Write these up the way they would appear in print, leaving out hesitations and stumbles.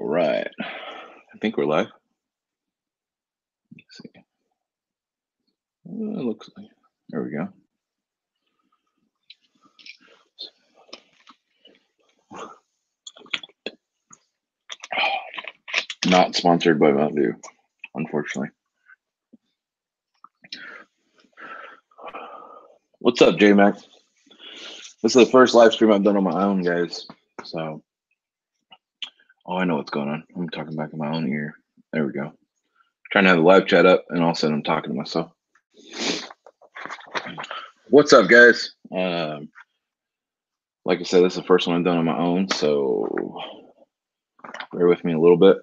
All right. I think we're live. Let's see. It looks like, there we go. Not sponsored by Mountain Dew, unfortunately. What's up, J-Mac? This is the first live stream I've done on my own, guys. So, oh, I know what's going on. I'm talking back in my own ear. There we go. Trying to have the live chat up, and all of a sudden I'm talking to myself. What's up, guys? Like I said, this is the first one I've done on my own, so bear with me a little bit.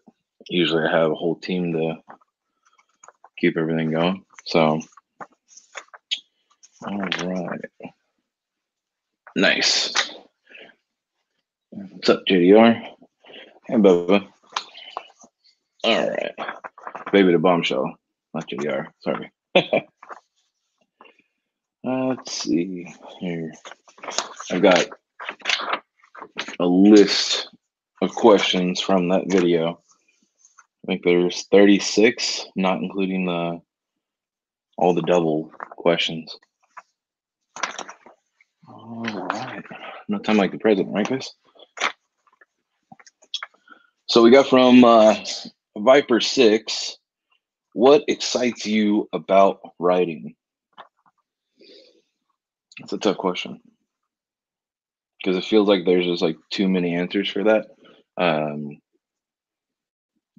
Usually I have a whole team to keep everything going. So, all right. Nice. What's up, JDR? Hey, Bubba. All right. Baby the bombshell, not JDR. Sorry. Let's see here. I've got a list of questions from that video. I think there's 36, not including all the double questions. All right. No time like the present, right, guys? So we got from Viper 6. What excites you about writing? That's a tough question because it feels like there's just like too many answers for that.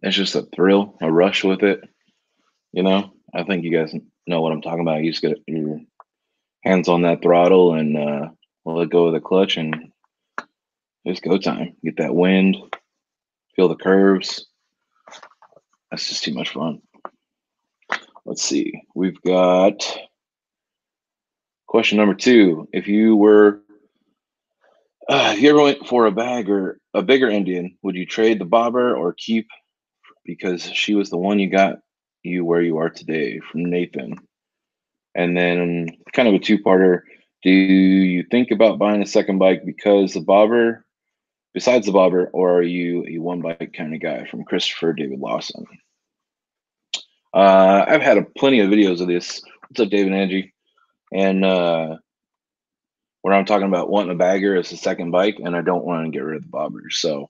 It's just a thrill, a rush with it. You know, I think you guys know what I'm talking about. You just get your hands on that throttle and let go of the clutch and it's go time. Get that wind, feel the curves. That's just too much fun. Let's see. We've got question number 2. If you ever went for a bag or a bigger Indian, would you trade the bobber or keep because she was the one you got you where you are today? From Nathan. And then kind of a 2-parter. Do you think about buying a second bike because besides the bobber, or are you a one bike kind of guy? From Christopher David Lawson. I've had plenty of videos of this. What's up, David Angie? And where I'm talking about wanting a bagger as a second bike, and I don't want to get rid of the bobbers. So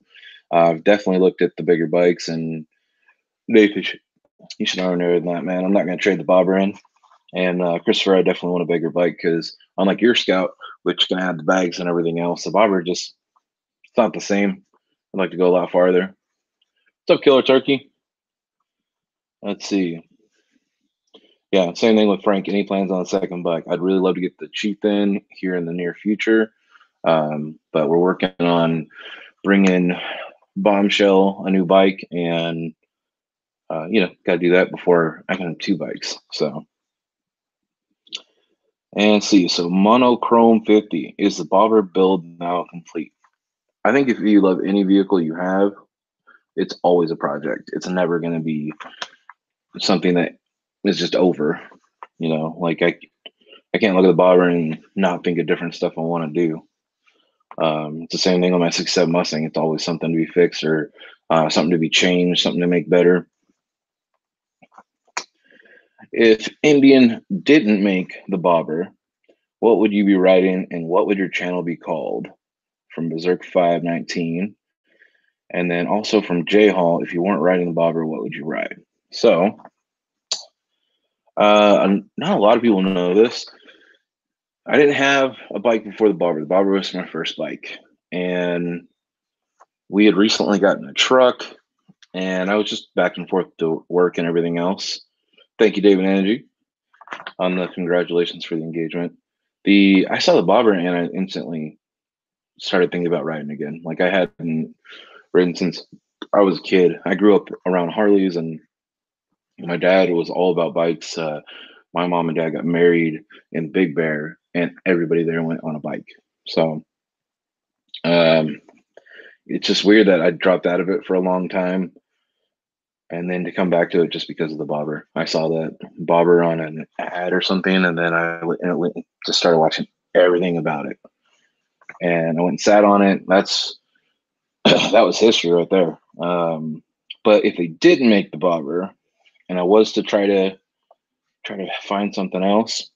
I've definitely looked at the bigger bikes, and Nathan, you should already know that, man. I'm not going to trade the bobber in. And Christopher, I definitely want a bigger bike because unlike your Scout, which can add the bags and everything else, the bobber it's not the same. I'd like to go a lot farther. What's up, Killer Turkey? Let's see. Yeah, same thing with Frank. Any plans on a second bike? I'd really love to get the Chief in here in the near future, but we're working on bringing Bombshell a new bike, and got to do that before I can have 2 bikes. So, and see. So Monochrome 50, is the bobber build now complete? I think if you love any vehicle you have, it's always a project. It's never going to be something that is just over. You know, like I can't look at the bobber and not think of different stuff I want to do. It's the same thing on my 6.7 Mustang. It's always something to be fixed or something to be changed, something to make better. If Indian didn't make the bobber, what would you be riding and what would your channel be called? From Berserk 519. And then also from J Hall, if you weren't riding the bobber, what would you ride? So not a lot of people know this. I didn't have a bike before the bobber. The bobber was my first bike. And we had recently gotten a truck, and I was just back and forth to work and everything else. Thank you, David Energy, on the congratulations for the engagement. I saw the bobber and I instantly started thinking about riding again. Like I hadn't ridden since I was a kid. I grew up around Harleys, and my dad was all about bikes. My mom and dad got married in Big Bear, and everybody there went on a bike. So it's just weird that I dropped out of it for a long time, and then to come back to it just because of the bobber. I saw that bobber on an ad or something, and then I just started watching everything about it. And I went and sat on it. That was history right there. But if they didn't make the bobber, and I was to try to find something else,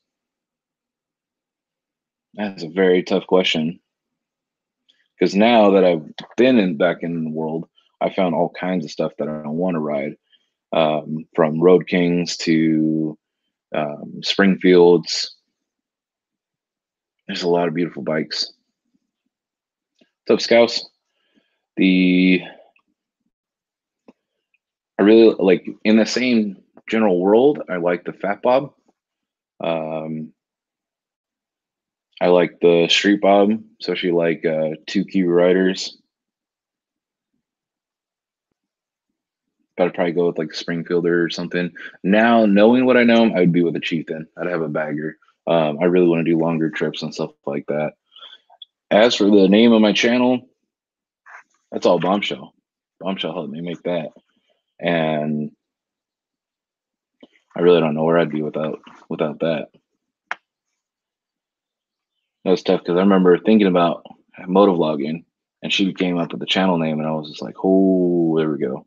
that's a very tough question. Because now that I've been back in the world, I found all kinds of stuff that I want to ride, from Road Kings to Springfields. There's a lot of beautiful bikes. What's up, Scouts? I really like, in the same general world, I like the Fat Bob. I like the Street Bob, especially like 2Q riders. But I'd probably go with like Springfielder or something. Now, knowing what I know, I would be with a Chieftain. I'd have a bagger. I really want to do longer trips and stuff like that. As for the name of my channel, that's all Bombshell. Bombshell helped me make that. And I really don't know where I'd be without that. That was tough because I remember thinking about motovlogging, and she came up with the channel name, and I was just like, oh, there we go.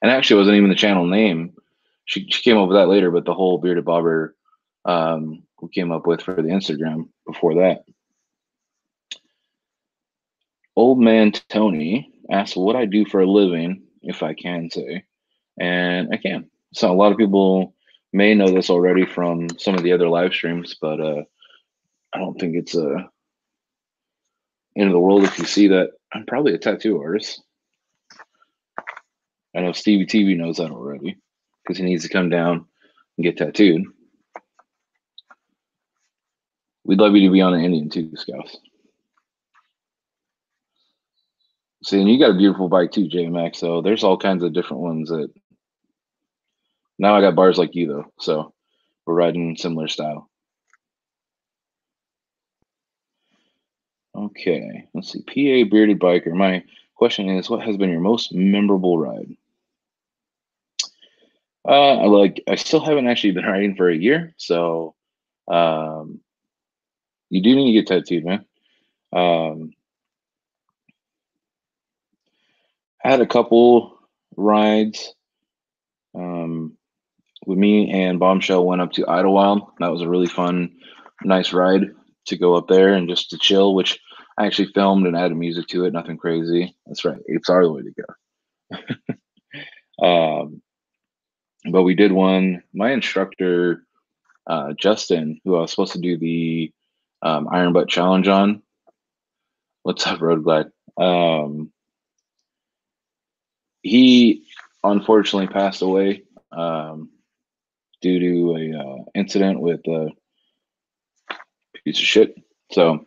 And actually, it wasn't even the channel name. She came up with that later, but the whole Bearded Bobber we came up with for the Instagram before that. Old Man Tony asked what I do for a living, if I can say, and I can. So a lot of people may know this already from some of the other live streams, but I don't think it's end of the world if you see that I'm probably a tattoo artist. I know Stevie TV knows that already because he needs to come down and get tattooed. We'd love you to be on the Indian too, Scouts. See, and you got a beautiful bike too, JMX. So there's all kinds of different ones that. Now I got bars like you though, so we're riding similar style. Okay, let's see. PA Bearded Biker. My question is, what has been your most memorable ride? I still haven't actually been riding for a year, so you do need to get tattooed, man. I had a couple rides. With me and Bombshell went up to Idlewild. That was a really fun, nice ride to go up there and just to chill, which I actually filmed and added music to it. Nothing crazy. That's right. Apes are the way to go. But we did one. My instructor, Justin, who I was supposed to do the Iron Butt Challenge on. What's up, Road Glide? He unfortunately passed away due to a incident with a piece of shit. So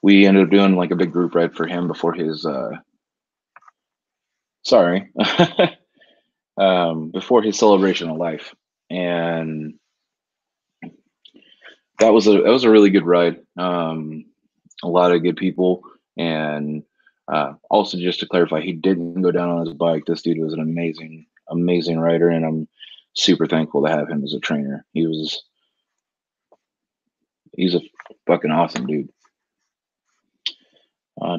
we ended up doing like a big group ride for him before his before his celebration of life, and that was a really good ride. A lot of good people, and also just to clarify, he didn't go down on his bike. This dude was an amazing rider, and I'm super thankful to have him as a trainer. He's a fucking awesome dude.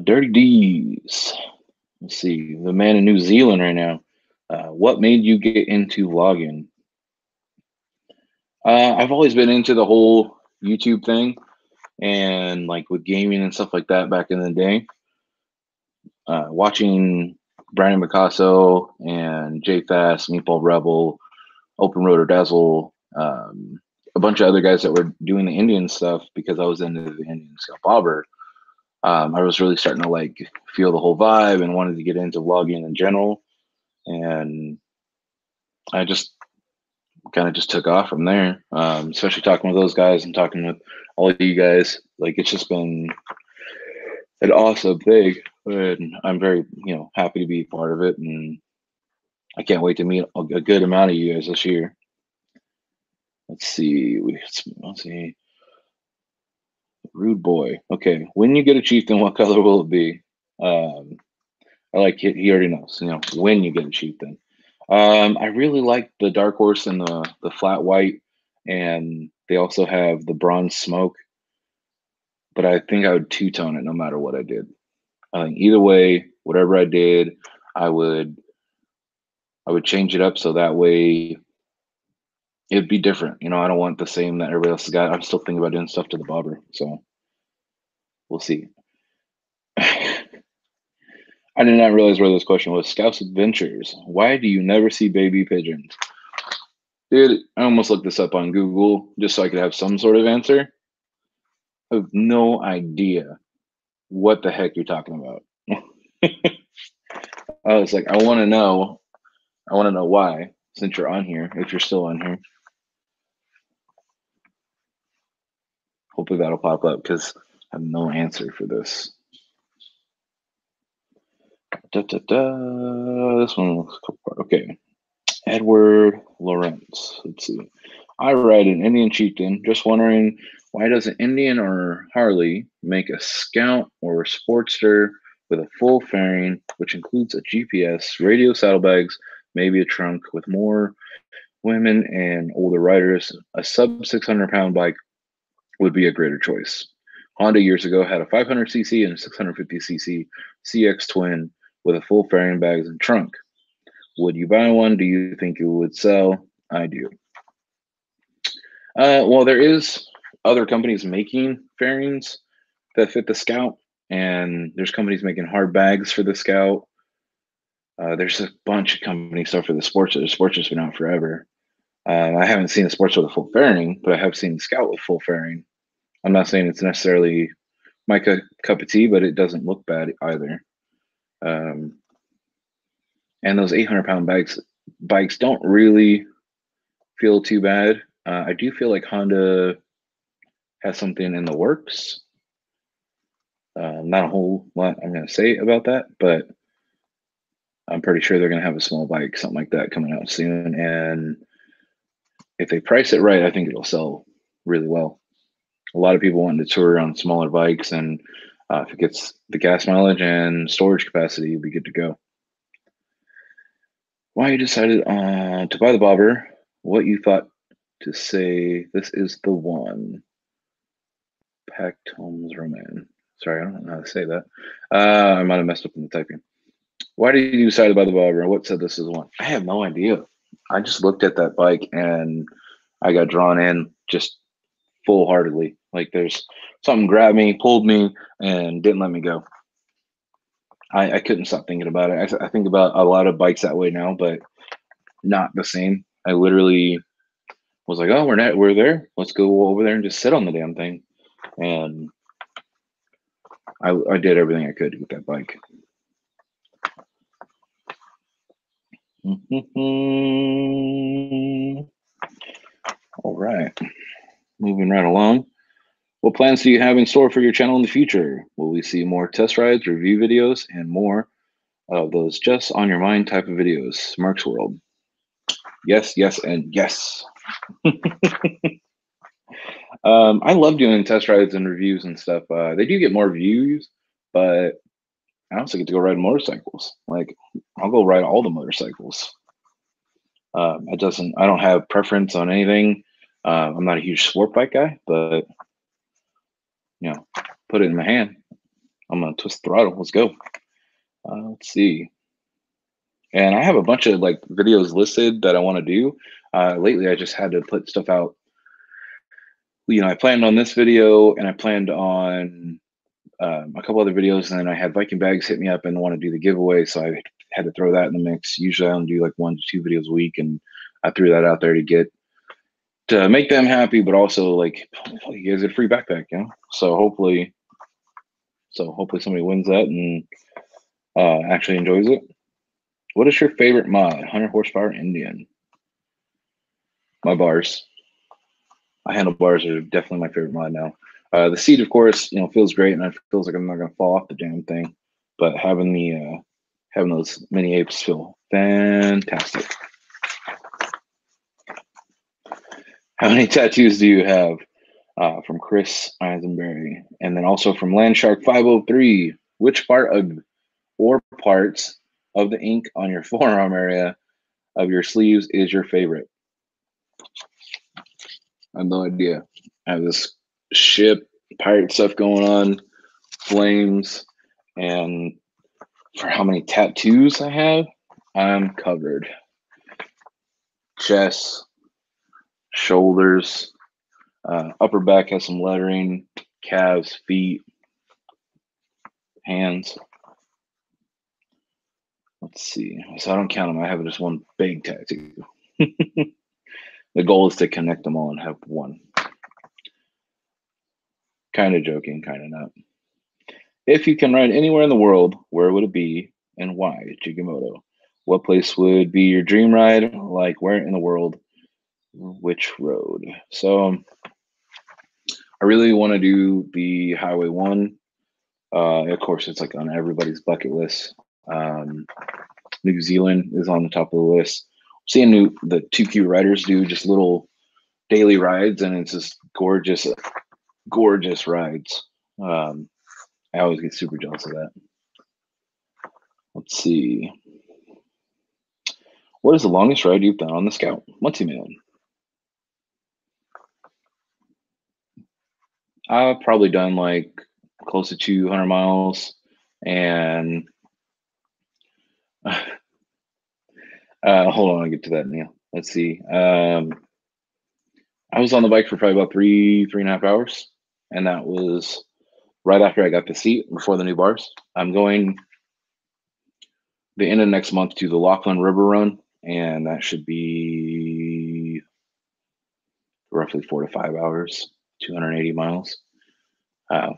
Dirty D's. Let's see, the man in New Zealand right now. What made you get into vlogging? I've always been into the whole YouTube thing, and like with gaming and stuff like that back in the day. Watching Brian Picasso and Jay Fast, Meatball Rebel, Open Roader Dazzle, a bunch of other guys that were doing the Indian stuff because I was into the Indian scalp bobber. I was really starting to like feel the whole vibe and wanted to get into vlogging in general, and I just kind of just took off from there. Especially talking with those guys and talking with all of you guys, like it's just been an awesome thing, and I'm very happy to be part of it, and I can't wait to meet a good amount of you guys this year. Let's see. Rude boy. Okay, when you get a chieftain, what color will it be? I like it. He already knows. When you get a chieftain. I really like the dark horse and the flat white, and they also have the bronze smoke. But I think I would two-tone it no matter what I did. Either way, whatever I did, I would change it up so that way it'd be different. You know, I don't want the same that everybody else has got. I'm still thinking about doing stuff to the bobber, so we'll see. I did not realize where this question was. Scout's Adventures. Why do you never see baby pigeons? Dude, I almost looked this up on Google just so I could have some sort of answer. I have no idea what the heck you're talking about. I was like, I want to know why, since you're on here, if you're still on here. Hopefully that'll pop up because I have no answer for this. This one looks okay. Edward Lawrence. Let's see. I ride an Indian Chieftain. Just wondering, why doesn't Indian or Harley make a Scout or a Sportster with a full fairing, which includes a GPS, radio saddlebags, maybe a trunk with more women and older riders? A sub 600-pound bike would be a greater choice. Honda years ago had a 500cc and a 650cc CX twin with a full fairing, bags, and trunk. Would you buy one? Do you think it would sell? I do. Well, there is other companies making fairings that fit the Scout, and there's companies making hard bags for the Scout. There's a bunch of company stuff for the Sportster. The Sportster's been out forever. I haven't seen a Sportster with a full fairing, but I have seen the Scout with full fairing. I'm not saying it's necessarily my cup of tea, but it doesn't look bad either. And those 800-pound bikes don't really feel too bad. I do feel like Honda has something in the works. Not a whole lot I'm going to say about that, but I'm pretty sure they're going to have a small bike, something like that, coming out soon. And if they price it right, I think it'll sell really well. A lot of people want to tour on smaller bikes, and if it gets the gas mileage and storage capacity, you'll be good to go. Why you decided to buy the bobber? What you thought to say this is the one? Packed Holmes Roman. Sorry, I don't know how to say that. I might have messed up in the typing. Why did you decide to buy the bobber? What said this is one? I have no idea. I just looked at that bike and I got drawn in just full-heartedly. Like there's something grabbed me, pulled me, and didn't let me go. I couldn't stop thinking about it. I think about a lot of bikes that way now, but not the same. I literally was like, oh, we're there. Let's go over there and just sit on the damn thing. And I did everything I could with that bike. All right, moving right along. What plans do you have in store for your channel in the future? Will we see more test rides, review videos, and more of those just on your mind type of videos? Mark's World. Yes, yes, and yes. I love doing test rides and reviews and stuff. They do get more views, but I also get to go ride motorcycles. Like I'll go ride all the motorcycles. I don't have preference on anything. I'm not a huge sport bike guy, but you know, put it in my hand. I'm gonna twist the throttle. Let's go. Let's see. And I have a bunch of like videos listed that I want to do. Lately, I just had to put stuff out. You know, I planned on this video, and I planned on a couple other videos, and then I had Viking Bags hit me up and want to do the giveaway, so I had to throw that in the mix. Usually, I only do like 1 to 2 videos a week, and I threw that out there to make them happy, but also like you guys get a free backpack, you know. So hopefully somebody wins that and actually enjoys it. What is your favorite mod? 100 horsepower Indian. My bars. My handlebars are definitely my favorite mod now. The seat, of course, you know, feels great, and it feels like I'm not gonna fall off the damn thing. But having those mini apes feel fantastic. How many tattoos do you have? From Chris Eisenberry, and then also from Landshark 503. Which part of or parts of the ink on your forearm area of your sleeves is your favorite? I have no idea. I have this ship pirate stuff going on, flames, and For how many tattoos I have, I'm covered. Chest, shoulders, upper back has some lettering, calves, feet, hands. Let's see. So I don't count them. I have just one big tattoo. The goal is to connect them all and have one. Kind of joking, kind of not. If you can ride anywhere in the world, where would it be and why, Chigimoto? What place would be your dream ride? Like where in the world? Which road? So I really want to do the Highway 1. Of course, it's like on everybody's bucket list. New Zealand is on the top of the list. Seeing the 2Q riders do just little daily rides, and it's just gorgeous, gorgeous rides. I always get super jealous of that. Let's see. What is the longest ride you've done on the Scout? Muncie Man. I've probably done like close to 200 miles, and hold on, I'll get to that, Neil. Let's see. I was on the bike for probably about 3.5 hours, and that was right after I got the seat before the new bars. I'm going the end of next month to the Lachlan River Run, and that should be roughly 4 to 5 hours, 280 miles,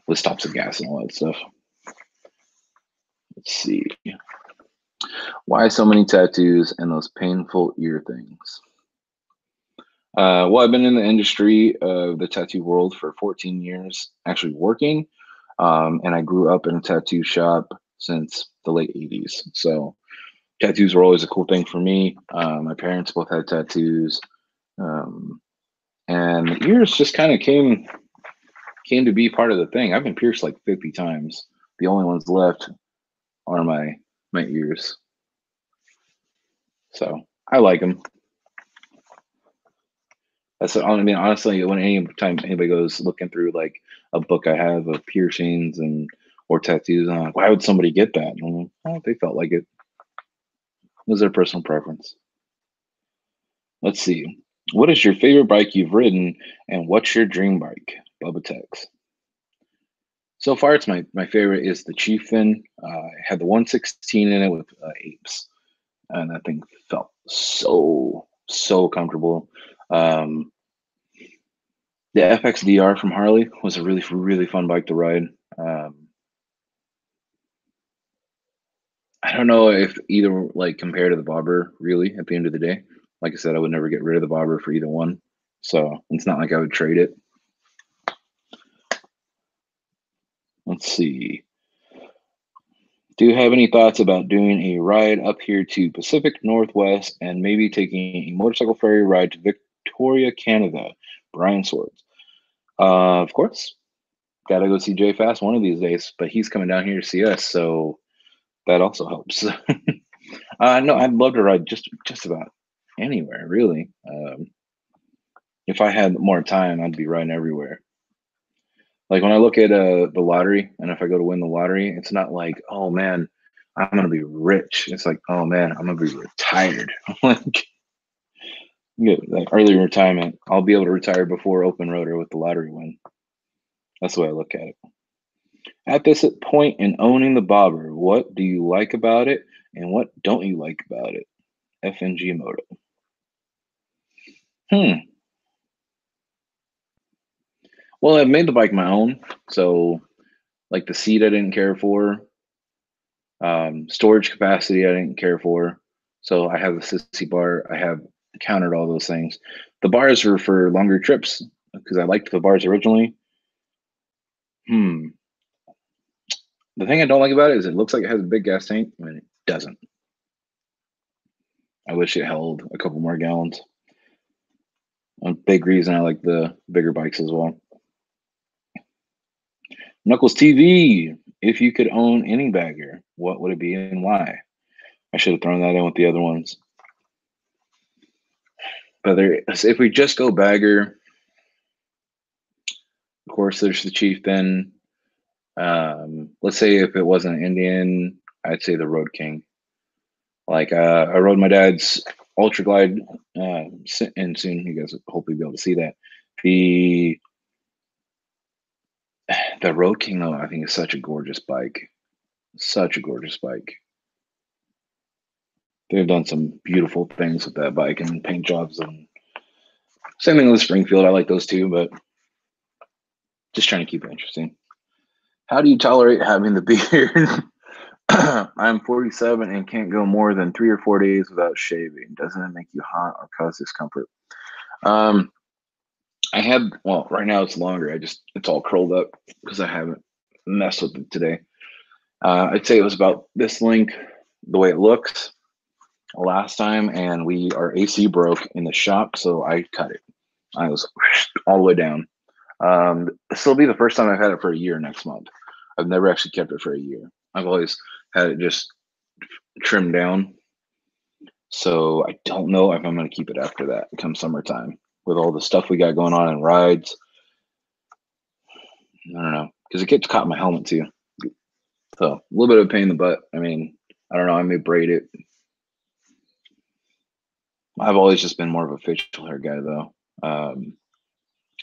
with stops of gas and all that stuff. Let's see. Why so many tattoos and those painful ear things? Well, I've been in the industry of the tattoo world for 14 years, actually working, and I grew up in a tattoo shop since the late 80s. So tattoos were always a cool thing for me. My parents both had tattoos, and the ears just kind of came to be part of the thing. I've been pierced like 50 times. The only ones left are my ears. So I like them. I mean, honestly, when anytime anybody goes looking through like a book I have of piercings or tattoos, I'm like, why would somebody get that? And I'm like, oh, they felt like it. It was their personal preference. Let's see. What is your favorite bike you've ridden, and what's your dream bike? Bubba Tex. So far, it's my favorite is the Chieftain. It had the 116 in it with apes, and that thing felt so comfortable. The FXDR from Harley was a really fun bike to ride. I don't know if either like compared to the bobber really at the end of the day. Like I said, I would never get rid of the bobber for either one. So it's not like I would trade it. Let's see. Do you have any thoughts about doing a ride up here to Pacific Northwest and maybe taking a motorcycle ferry ride to Victoria, Canada? Brian Swords. Of course. Gotta go see Jay Fast one of these days, but he's coming down here to see us, so that also helps. No, I'd love to ride just about anywhere, really. If I had more time, I'd be riding everywhere. Like when I look at the lottery, and if I go to win the lottery, it's not like, oh man, I'm gonna be rich. It's like, oh man, I'm gonna be retired. Like, like early retirement. I'll be able to retire before open rotor with the lottery win. That's the way I look at it. At this point in owning the bobber, what do you like about it, and what don't you like about it? FNG Moto. Well, I've made the bike my own, so like the seat I didn't care for, storage capacity I didn't care for. So I have the sissy bar. I have countered all those things. The bars were for longer trips because I liked the bars originally. The thing I don't like about it is it looks like it has a big gas tank and it doesn't. I wish it held a couple more gallons. A big reason I like the bigger bikes as well. Knuckles TV, if you could own any bagger, what would it be and why? I should have thrown that in with the other ones. But if we just go bagger, of course, there's the Chieftain. Let's say if it wasn't Indian, I'd say the Road King. Like I rode my dad's Ultra Glide, and soon you guys will hopefully be able to see that. The Road King, though, I think is such a gorgeous bike. Such a gorgeous bike. They've done some beautiful things with that bike and paint jobs, and same thing with Springfield. I like those too, but just trying to keep it interesting. How do you tolerate having the beard? I'm 47 and can't go more than 3 or 4 days without shaving. Doesn't it make you hot or cause discomfort? I have, well, right now it's longer. It's all curled up because I haven't messed with it today. I'd say it was about this length, the way it looks last time, and our AC broke in the shop, so I cut it. I was all the way down. This will be the first time I've had it for a year next month. I've never actually kept it for a year. I've always had it just trimmed down. So I don't know if I'm going to keep it after that come summertime with all the stuff we got going on in rides. I don't know, because it gets caught in my helmet too. So a little bit of a pain in the butt. I mean, I don't know. I may braid it. I've always just been more of a facial hair guy, though.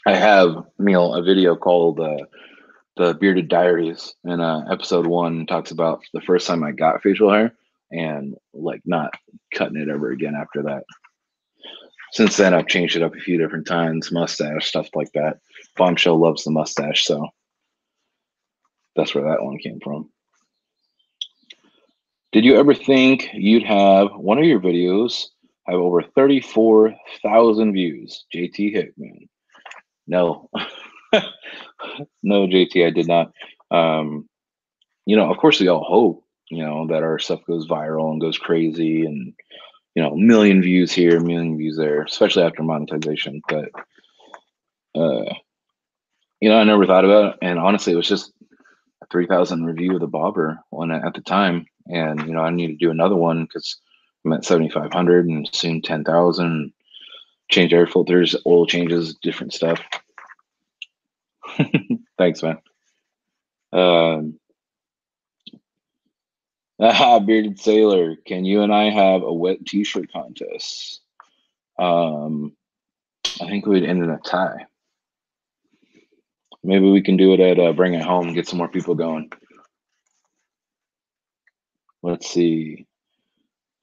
I have, Neil, a video called the Bearded Diaries, and episode 1 talks about the first time I got facial hair and like not cutting it ever again after that. Since then, I've changed it up a few different times, mustache, stuff like that. Bombshell loves the mustache, so that's where that one came from. Did you ever think you'd have one of your videos have over 34,000 views? JT Hickman. No. No, JT, I did not. You know, of course we all hope, you know, that our stuff goes viral and goes crazy and, you know, 1 million views here, 1 million views there, especially after monetization. But, you know, I never thought about it. And honestly, it was just a 3,000 review of the bobber one at the time. And, you know, I need to do another one because I'm at 7,500 and soon 10,000. Change air filters, oil changes, different stuff. Thanks, man. Bearded Sailor, can you and I have a wet t-shirt contest? I think we'd end in a tie. Maybe we can do it at Bring It Home, get some more people going. Let's see.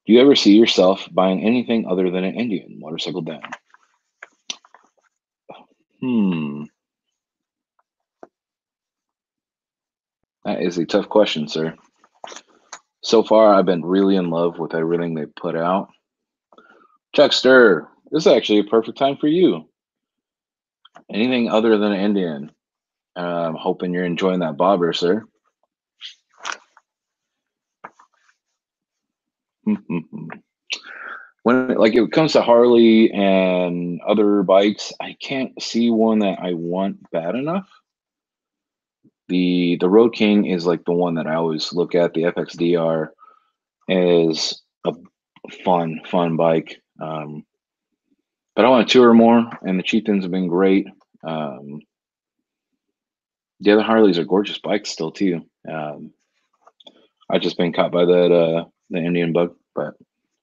Do you ever see yourself buying anything other than an Indian motorcycle down? That is a tough question, sir. So far, I've been really in love with everything they put out. Chuckster, this is actually a perfect time for you. Anything other than an Indian? I'm hoping you're enjoying that bobber, sir. When it comes to Harley and other bikes, I can't see one that I want bad enough. The Road King is like the one that I always look at. The FXDR is a fun bike. But I want to tour more, and the Chieftains have been great. The other Harleys are gorgeous bikes still too. I've just been caught by the Indian bug, but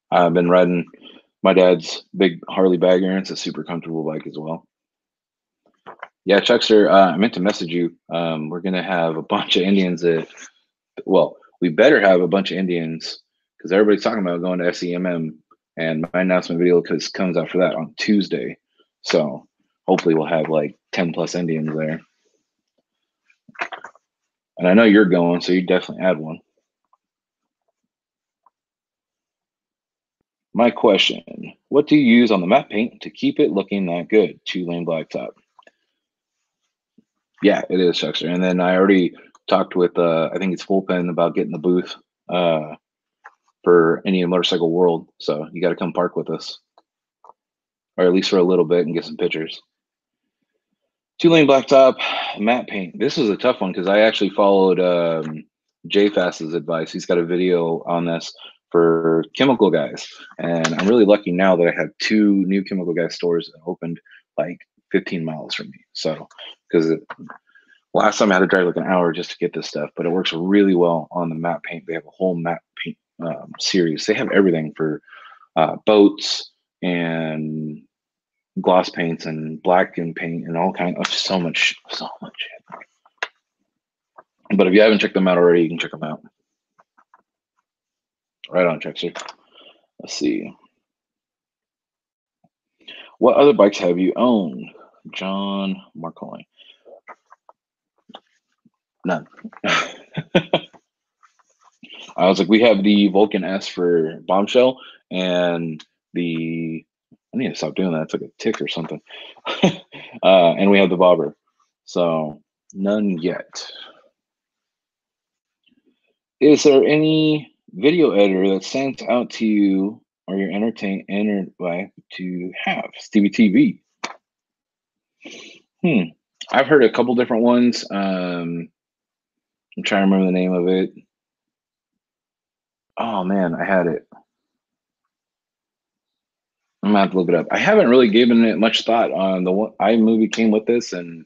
I've been riding my dad's big Harley bagger, and it's a super comfortable bike as well. Yeah, Chuckster, I meant to message you. We're gonna have a bunch of Indians we better have a bunch of Indians because everybody's talking about going to SEMM, and my announcement video comes out for that on Tuesday. So hopefully we'll have like 10 plus Indians there. And I know you're going, so you definitely add one. My question, what do you use on the matte paint to keep it looking that good? 2-lane blacktop. Yeah, it is, Chuckster. And then I already talked with, I think it's Full Pen about getting the booth for Indian Motorcycle World. So you got to come park with us, or at least for a little bit, and get some pictures. 2-lane blacktop, matte paint. This was a tough one because I actually followed JFast's advice. He's got a video on this for Chemical Guys, and I'm really lucky now that I have 2 new Chemical Guys stores that opened like 15 miles from me. So because Last time I had to drive like an hour just to get this stuff, but it works really well on the matte paint. They have a whole matte paint series. They have everything for boats and gloss paints and black and paint and all kinds of so much shit. But if you haven't checked them out already, you can check them out. Right on, Checkster. Let's see. What other bikes have you owned? John Marconi. None. I was like, we have the Vulcan S for Bombshell and the, I need to stop doing that. It's like a tick or something. And we have the Bobber. So none yet. Is there any video editor that stands out to you or you're entered by to have? Stevie TV. I've heard a couple different ones. I'm trying to remember the name of it. Oh man, I had it. I'm gonna have to look it up. I haven't really given it much thought on the one iMovie came with this, and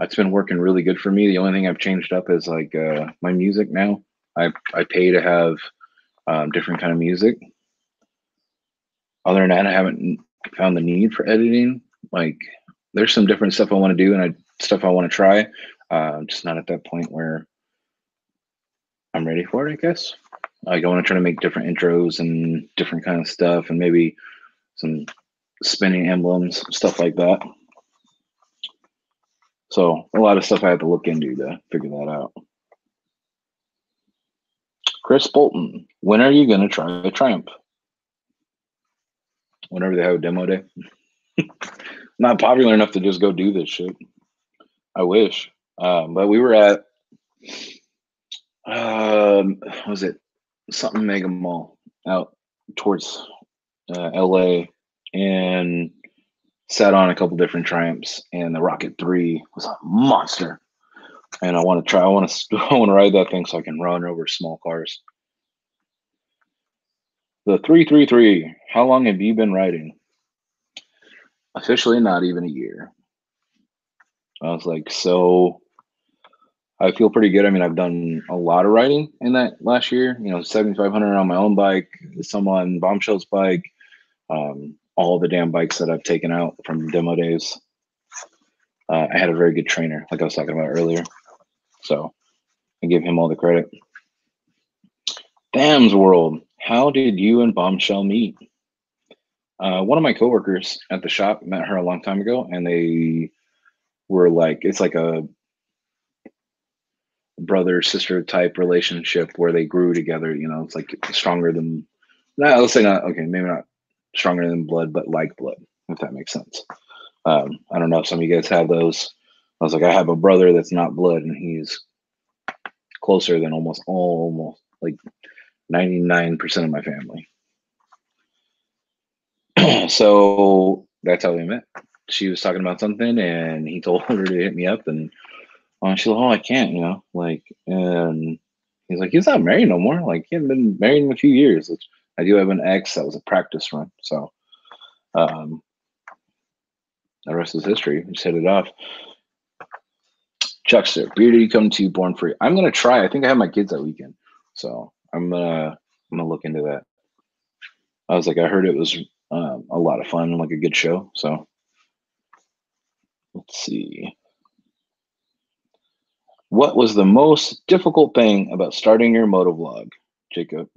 it's been working really good for me. The only thing I've changed up is like my music now. I pay to have different kind of music. Other than that, I haven't found the need for editing. Like, there's some different stuff I want to do and stuff I want to try. Just not at that point where I'm ready for it, I guess. Like, I want to try to make different intros and different kind of stuff, and maybe some spinning emblems, stuff like that. So a lot of stuff I have to look into to figure that out. Chris Bolton, when are you going to try a Triumph? Whenever they have a demo day. Not popular enough to just go do this shit. I wish. But we were at, was it something Mega Mall out towards LA, and sat on a couple different Triumphs, and the Rocket 3 was a monster. And I want to try. I want to ride that thing so I can run over small cars. The 333. How long have you been riding? Officially, not even a year. I was like, so I feel pretty good. I mean, I've done a lot of riding in that last year. You know, 7,500 on my own bike, some on Bombshell's bike, all the damn bikes that I've taken out from demo days. I had a very good trainer, like I was talking about earlier. So I give him all the credit. Dam's World. How did you and Bombshell meet? One of my coworkers at the shop met her a long time ago, and they were like, it's like a brother sister type relationship where they grew together. You know, it's like stronger than, no, let's say not, okay, maybe not stronger than blood, but like blood, if that makes sense. I don't know if some of you guys have those. I was like, I have a brother that's not blood, and he's closer than almost like 99% of my family. So that's how we met. She was talking about something, and he told her to hit me up, and she's like, oh, I can't, you know, like, and he's like, he's not married no more. Like, he hadn't been married in a few years. Which I do have an ex that was a practice run. So the rest is history. We just hit it off. Chuckster, bearded, you come to Born Free. I'm gonna try. I think I have my kids that weekend, so I'm gonna look into that. I was like, I heard it was a lot of fun, like a good show. So let's see. What was the most difficult thing about starting your motovlog, Jacob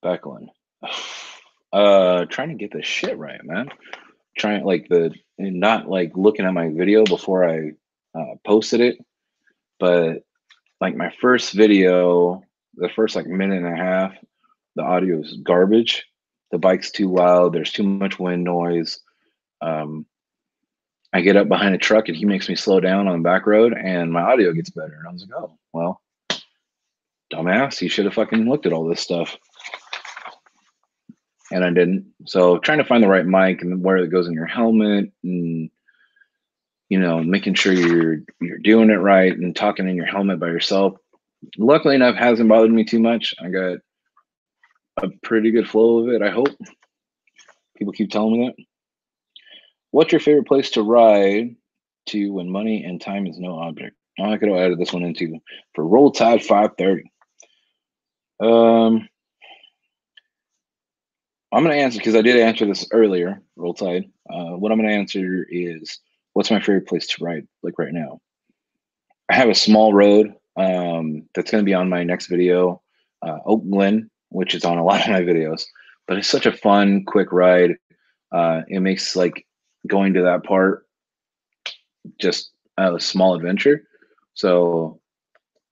Backlund? Trying to get the shit right, man. Trying not like looking at my video before I posted it, but like my first video, the first like minute and a half, the audio is garbage. The bike's too loud. There's too much wind noise. I get up behind a truck and he makes me slow down on the back road, and my audio gets better. And I was like, oh, well, dumbass, you should have fucking looked at all this stuff. And I didn't. So trying to find the right mic and where it goes in your helmet, and you know, making sure you're doing it right and talking in your helmet by yourself. Luckily enough, hasn't bothered me too much. I got a pretty good flow of it, I hope. People keep telling me that. What's your favorite place to ride to when money and time is no object? I could have added this one into for Roll Tide 530. I'm going to answer because I did answer this earlier, Roll Tide. What I'm going to answer is, what's my favorite place to ride, like right now? I have a small road that's going to be on my next video, Oak Glen, which is on a lot of my videos. But it's such a fun, quick ride. It makes like going to that part just a small adventure. So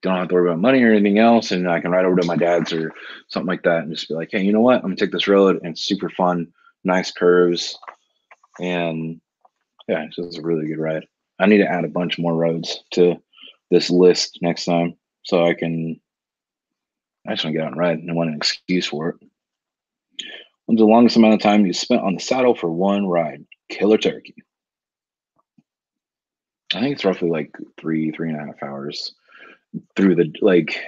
don't have to worry about money or anything else, and I can ride over to my dad's or something like that and just be like, hey, you know what? I'm gonna take this road, and it's super fun, nice curves, and yeah, it's just a really good ride. I need to add a bunch more roads to this list next time so I just want to get out and ride and want an excuse for it. When's the longest amount of time you spent on the saddle for one ride? Killer turkey. I think it's roughly like 3.5 hours through the, like,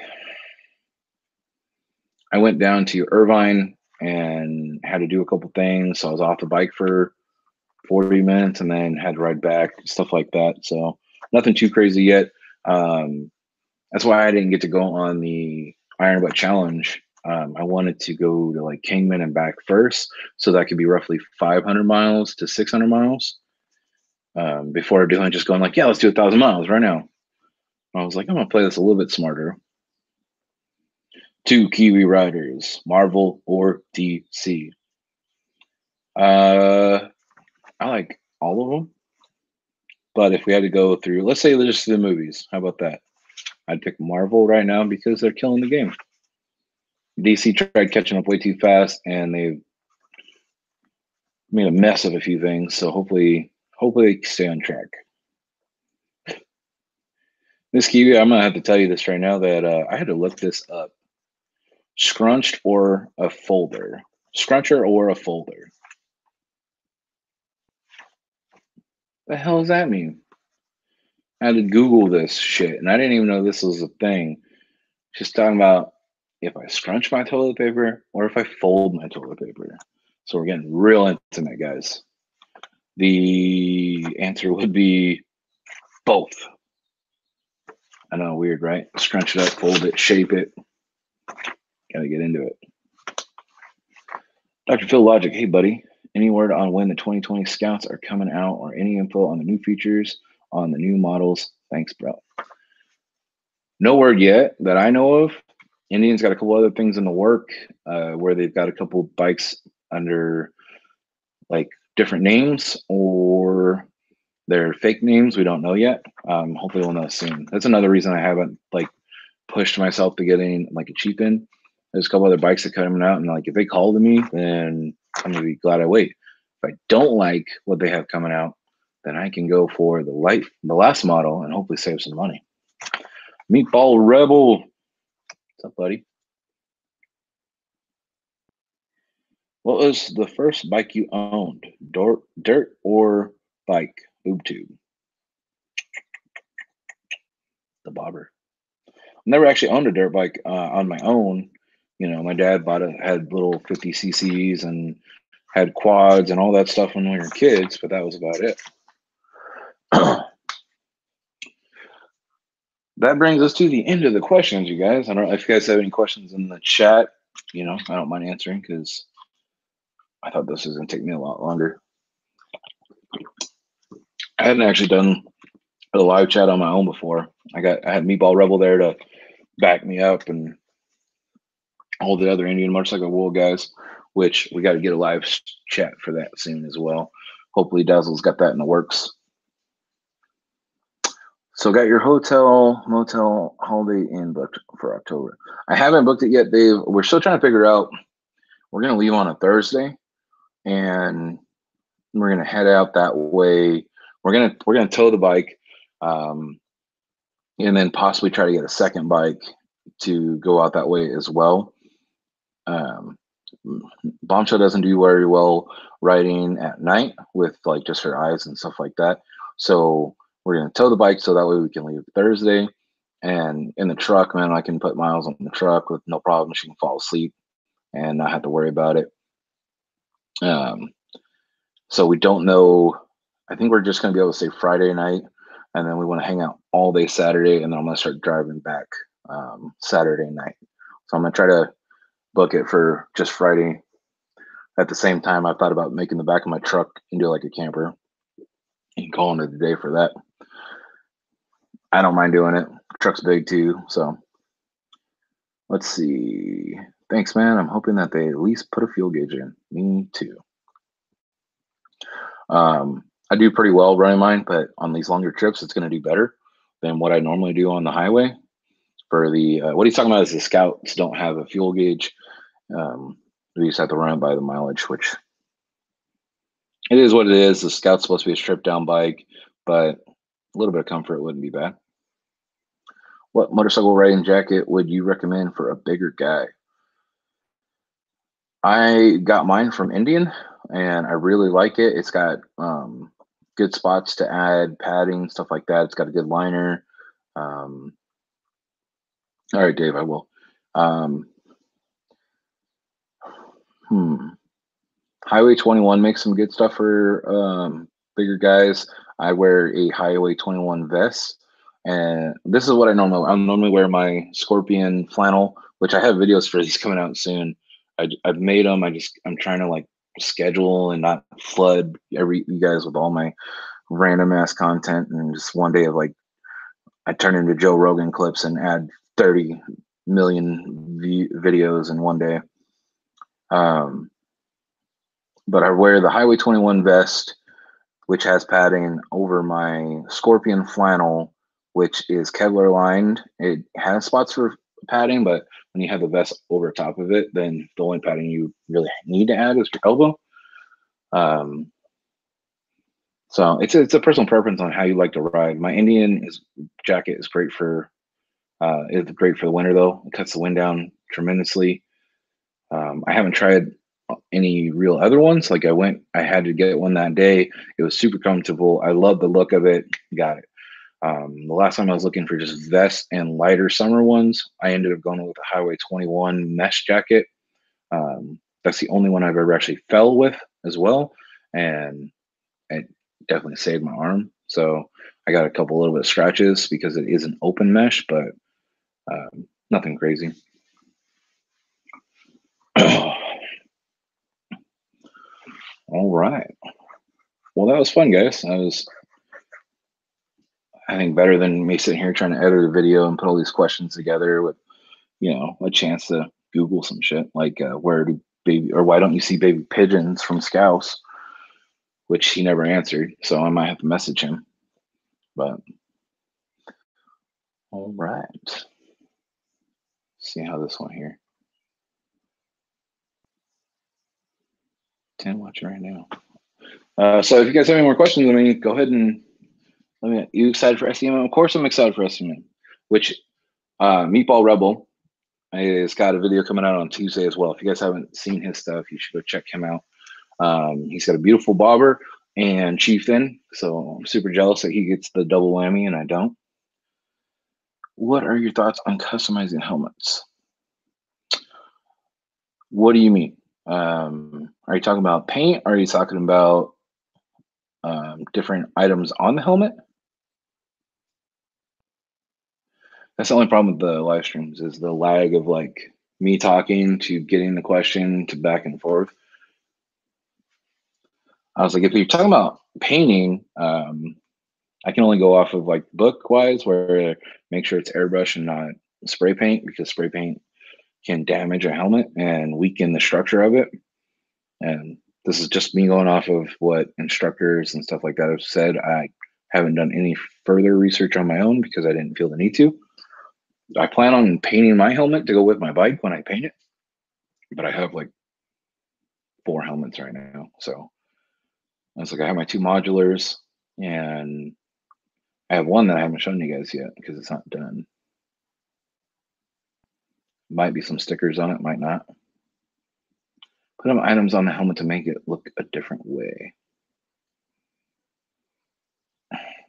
I went down to Irvine and had to do a couple things. So I was off the bike for 40 minutes and then had to ride back, stuff like that. So nothing too crazy yet. That's why I didn't get to go on the Iron Butt Challenge. I wanted to go to like Kingman and back first. So that could be roughly 500 miles to 600 miles before doing just going like, yeah, let's do 1,000 miles right now. I was like, I'm going to play this a little bit smarter. 2 Kiwi riders, Marvel or DC? I like all of them. But if we had to go through, let's say just the movies, how about that? I'd pick Marvel right now because they're killing the game. DC tried catching up way too fast, and they've made a mess of a few things. So hopefully they stay on track. This Kiwi, I'm gonna have to tell you this right now that I had to look this up. Scrunched or a folder? Scruncher or a folder? The hell does that mean? I had to Google this shit, and I didn't even know this was a thing. Just talking about if I scrunch my toilet paper or if I fold my toilet paper. So we're getting real intimate, guys. The answer would be both. I know, weird, right? Scrunch it up, fold it, shape it. Gotta get into it. Dr. Phil Logic, hey buddy, any word on when the 2020 Scouts are coming out or any info on the new features on the new models? Thanks, bro. No word yet that I know of. Indian's got a couple other things in the work where they've got a couple bikes under like different names or they're fake names. We don't know yet. Hopefully we'll know soon. That's another reason I haven't like pushed myself to getting like a cheap in. There's a couple other bikes that come out, and like if they call to me, then I'm gonna be glad I wait. If I don't like what they have coming out, then I can go for the last model, and hopefully save some money. Meatball Rebel, what's up, buddy? What was the first bike you owned? Dirt or bike? Boob tube. The bobber. Never actually owned a dirt bike on my own. You know, my dad had little 50 cc's and had quads and all that stuff when we were kids, but that was about it. That brings us to the end of the questions, you guys. I don't know if you guys have any questions in the chat. You know, I don't mind answering because I thought this was going to take me a lot longer. I hadn't actually done a live chat on my own before. I had Meatball Rebel there to back me up and all the other Indian Motorcycle World guys, which we got to get a live chat for that soon as well. Hopefully Dazzle's got that in the works. So got your hotel, motel, holiday inn booked for October. I haven't booked it yet, Dave. We're still trying to figure out. We're going to leave on a Thursday, and we're going to head out that way. We're going to tow the bike, and then possibly try to get a second bike to go out that way as well. Bombshell doesn't do very well riding at night with like just her eyes and stuff like that. So we're going to tow the bike so that way we can leave Thursday. And in the truck, man, I can put Miles on the truck with no problem. She can fall asleep and not have to worry about it. So we don't know. I think we're just going to be able to say Friday night and then we want to hang out all day Saturday, and then I'm gonna start driving back Saturday night. So I'm gonna try to book it for just Friday. At the same time, I thought about making the back of my truck into like a camper and calling it a day for that. I don't mind doing it. Truck's big too, so let's see. Thanks, man. I'm hoping that they at least put a fuel gauge in. Me too. I do pretty well running mine, but on these longer trips, it's going to do better than what I normally do on the highway. For the what he's talking about is the Scouts don't have a fuel gauge. We just have to run it by the mileage, which it is what it is. The Scout's supposed to be a stripped down bike, but a little bit of comfort wouldn't be bad. What motorcycle riding jacket would you recommend for a bigger guy? I got mine from Indian, and I really like it. It's got good spots to add padding, stuff like that. It's got a good liner. All right, Dave, I will. Highway 21 makes some good stuff for bigger guys. I wear a Highway 21 vest, and this is what I normally wear my Scorpion flannel, which I have videos for these coming out soon. I've made them. I'm trying to like schedule and not flood you guys with all my random ass content, and just one day of like I turn into Joe Rogan clips and add 30 million videos in one day. But I wear the Highway 21 vest, which has padding, over my Scorpion flannel, which is Kevlar lined. It has spots for padding, but when you have the vest over top of it, then the only padding you really need to add is your elbow. So it's a personal preference on how you like to ride. My Indian jacket is great for the winter though. It cuts the wind down tremendously. I haven't tried any real other ones. Like I had to get one that day. It was super comfortable. I love the look of it. Got it. The last time I was looking for just vests and lighter summer ones, I ended up going with the Highway 21 mesh jacket. That's the only one I've ever actually fell with as well. And it definitely saved my arm. So I got a little bit of scratches because it is an open mesh, but nothing crazy. All right. Well, that was fun, guys. I think better than me sitting here trying to edit a video and put all these questions together with, a chance to Google some shit like why don't you see baby pigeons from Scouse, which he never answered. So I might have to message him. But all right. Let's see how this one here. 10 watching right now. So if you guys have any more questions, go ahead and you excited for SEM? Of course I'm excited for SEM, which Meatball Rebel has got a video coming out on Tuesday as well. If you guys haven't seen his stuff, you should go check him out. He's got a beautiful bobber and chieftain, so I'm super jealous that he gets the double whammy and I don't. What are your thoughts on customizing helmets? What do you mean? Are you talking about paint? Or are you talking about different items on the helmet? That's the only problem with the live streams is the lag of like me talking to getting the question to back and forth. I was like, if you're talking about painting, I can only go off of like book wise, where make sure it's airbrush and not spray paint, because spray paint can damage a helmet and weaken the structure of it. And this is just me going off of what instructors and stuff like that have said. I haven't done any further research on my own because I didn't feel the need to. I plan on painting my helmet to go with my bike when I paint it, but I have like 4 helmets right now. So I was like, I have my 2 modulars, and I have one that I haven't shown you guys yet because it's not done. Might be some stickers on it, might not. Put some items on the helmet to make it look a different way.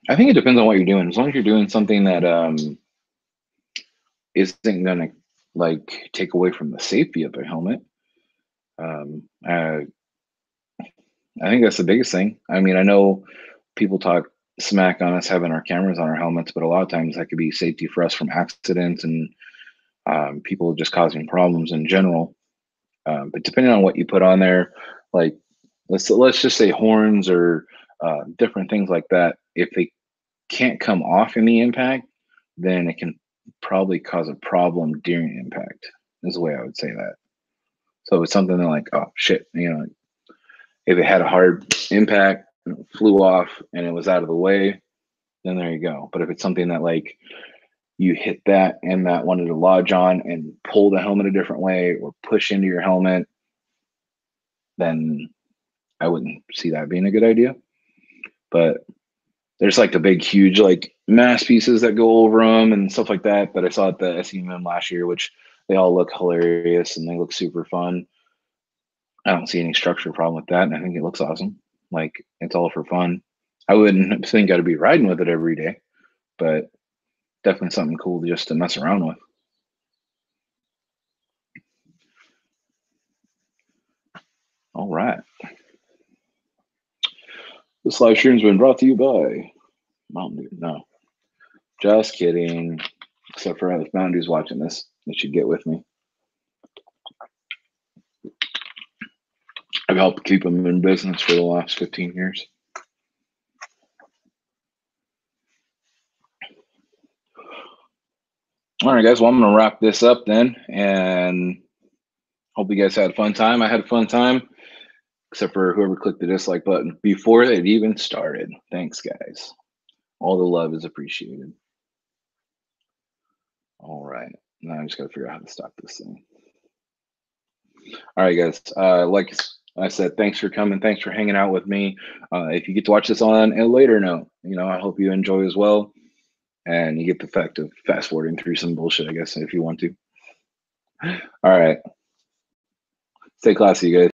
I think it depends on what you're doing. As long as you're doing something that isn't gonna like take away from the safety of the helmet. I think that's the biggest thing. I mean, I know people talk smack on us having our cameras on our helmets, but a lot of times that could be safety for us from accidents and people just causing problems in general. But depending on what you put on there, like let's just say horns or different things like that, if they can't come off in the impact, then it can probably cause a problem during impact, is the way I would say that. So it's something that like, oh shit, if it had a hard impact, flew off and it was out of the way, then there you go. But if it's something that like you hit that and that wanted to lodge on and pull the helmet a different way or push into your helmet, then I wouldn't see that being a good idea. But there's like the big, huge, like mass pieces that go over them and stuff like that I saw at the SEM last year, which they all look hilarious and they look super fun. I don't see any structural problem with that, and I think it looks awesome. Like it's all for fun. I wouldn't think I'd be riding with it every day, but definitely something cool just to mess around with. All right. This live stream's been brought to you by Mountain Dew. No, just kidding. Except for if Mountain Dew's watching this, they should get with me. I've helped keep them in business for the last 15 years. All right, guys. Well, I'm going to wrap this up then, and hope you guys had a fun time. I had a fun time, except for whoever clicked the dislike button before it even started. Thanks, guys. All the love is appreciated. All right. Now I just got to figure out how to stop this thing. All right, guys. Like I said, thanks for coming. Thanks for hanging out with me. If you get to watch this on a later note, I hope you enjoy as well. And you get the effect of fast forwarding through some bullshit, I guess, if you want to. All right. Stay classy, guys.